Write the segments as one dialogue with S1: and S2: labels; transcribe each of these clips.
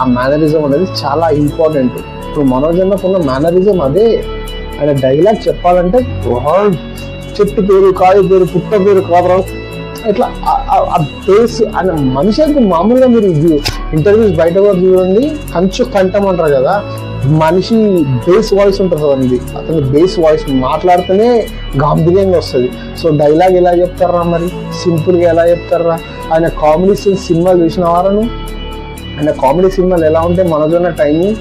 S1: ఆ మేనరిజం అనేది చాలా ఇంపార్టెంట్. ఇప్పుడు మనోజ్ అన్నకున్న మేనరిజం అదే. ఆయన డైలాగ్ చెప్పాలంటే చెట్టు పేరు, కాయ పేరు, పుట్ట పేరు కాదు, ఇట్లా ఆ బేస్ ఆయన మనిషి అంటే మామూలుగా మీరు ఇంటర్వ్యూస్ బయట కూడా చూడండి, కంచు కంఠం అంటారు కదా, మనిషి బేస్ వాయిస్ ఉంటుంది కదండి, అతని బేస్ వాయిస్ మాట్లాడితేనే గాంభీర్యంగా వస్తుంది. సో డైలాగ్ ఎలా చెప్తారా మరి, సింపుల్గా ఎలా చెప్తారా? ఆయన కామెడీ సినిమాలు చూసిన వారను, ఆయన కామెడీ సినిమాలు ఎలా ఉంటే మనకున్న టైమింగ్,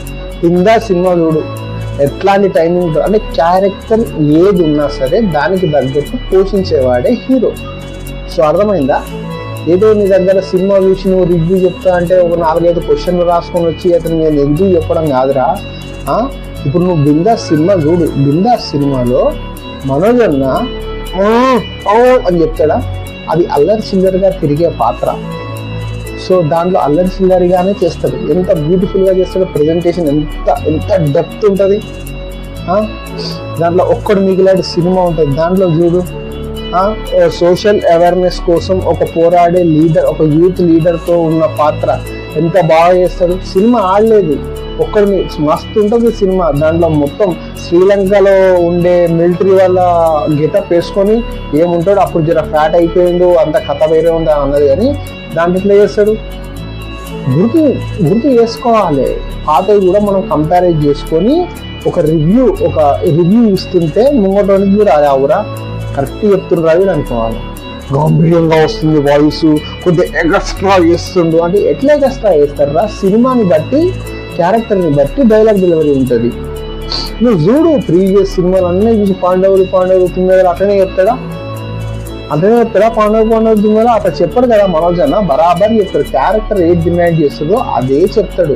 S1: ఇందా సినిమా చూడు ఎట్లాంటి టైమింగ్ అంటే క్యారెక్టర్ ఏది ఉన్నా సరే దానికి తగ్గట్టు పోషించేవాడే హీరో. సో అర్థమైందా? ఏదో నీ దగ్గర సినిమా చూసి నువ్వు రివ్యూ చెప్తా అంటే ఒక 4-5 క్వశ్చన్లు రాసుకొని వచ్చి అతను నేను రివ్యూ చెప్పడం కాదురా. ఇప్పుడు నువ్వు బిందాస్ సినిమా చూడు, బిందాస్ సినిమాలో మనోజ్ అన్న అని చెప్తాడా? అది అల్లరి చిల్లరిగా తిరిగే పాత్ర. సో దాంట్లో అల్లరి చిల్లరిగానే చేస్తాడు. ఎంత బ్యూటిఫుల్గా చేస్తాడు, ప్రజెంటేషన్ ఎంత ఎంత డెప్త్ ఉంటుంది. దాంట్లో ఒక్కడు మిగిలాడు సినిమా ఉంటుంది, దాంట్లో చూడు సోషల్ అవేర్నెస్ కోసం ఒక పోరాడే లీడర్, ఒక యూత్ లీడర్తో ఉన్న పాత్ర ఎంత బాగా చేస్తాడు. సినిమా ఆడలేదు, ఒక్కడు మస్తు ఉంటుంది సినిమా. దాంట్లో మొత్తం శ్రీలంకలో ఉండే మిలిటరీ వాళ్ళ గెటప్ వేసుకొని ఏముంటాడు, అప్పుడు జర ఫ్యాట్ అయిపోయిండు, అంత కథ వేరే ఉంది అన్నది. కానీ దాంట్లో ఎట్లా చేస్తాడు, గుర్తు చేసుకోవాలి. పాతవి కూడా మనం కంపారేజ్ చేసుకొని ఒక రివ్యూ ఇస్తుంటే ముంగటానికి కూడా అది అవురా కరెక్ట్ చెప్తున్నారు అవి అనుకోవాలి. గాంభీర్యంగా వస్తుంది వాయిస్, కొద్దిగా ఎక్స్ట్రా చేస్తుండు అంటే ఎట్లా ఎక్స్ట్రా చేస్తారా? సినిమాని బట్టి, క్యారెక్టర్ని బట్టి డైలాగ్ డెలివరీ ఉంటుంది. నువ్వు చూడు ప్రీవియస్ సినిమాలు అన్నీ చూసి పాండవులు తుమ్మెదలు అట్లనే చెప్తాడా? పాండవ తుమ్మెదలు అట్లా చెప్పాడు కదా మనోజ్ అన్న, బరాబర్ చెప్తాడు. క్యారెక్టర్ ఏది డిమాండ్ చేస్తుందో అదే చెప్తాడు.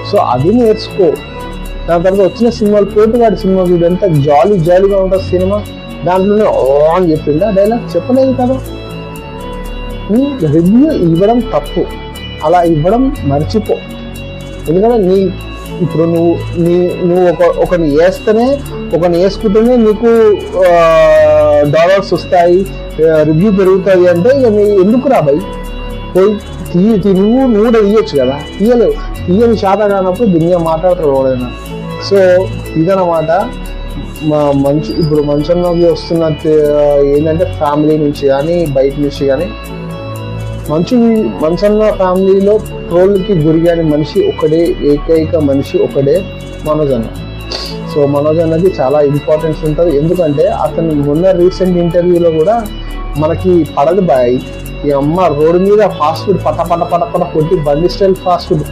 S1: సో అది నేర్చుకో. దాని తర్వాత వచ్చిన సినిమాలు, పోటుగాడి సినిమా చూడు ఎంత జాలీగా ఉంటుంది సినిమా. దాంట్లోనే అని చెప్పిందా డైలాగ్? చెప్పలేదు కదా. రివ్యూ ఇవ్వడం తప్పు, అలా ఇవ్వడం మర్చిపో. ఎందుకంటే ఇప్పుడు నువ్వు ఒకరిని వేసుకుంటేనే నీకు డాలర్స్ వస్తాయి, రివ్యూ పెరుగుతుంది అంటే ఇక ఎందుకు రాబాయి పోయి నువ్వు కూడా తీయచ్చు కదా. తీయని శాతం కానప్పుడు దునియా మాట్లాడతాడు ఎవడైనా. సో ఇదన్నమాట ఇప్పుడు మంచంలోకి వస్తున్న ఏంటంటే ఫ్యామిలీ నుంచి కానీ బయట నుంచి కానీ మంచన్న ఫ్యామిలీలో ట్రోల్కి గురిగాని మనిషి ఏకైక మనిషి ఒకడే మనోజ్ అన్న. సో మనోజ్ అన్నది చాలా ఇంపార్టెన్స్ ఉంటుంది. ఎందుకంటే అతను మొన్న రీసెంట్ ఇంటర్వ్యూలో కూడా మనకి పడదు బాయ్, ఈ అమ్మ రోడ్డు మీద ఫాస్ట్ ఫుడ్ పట కొట్టి బండి స్టైల్ ఫాస్ట్ ఫుడ్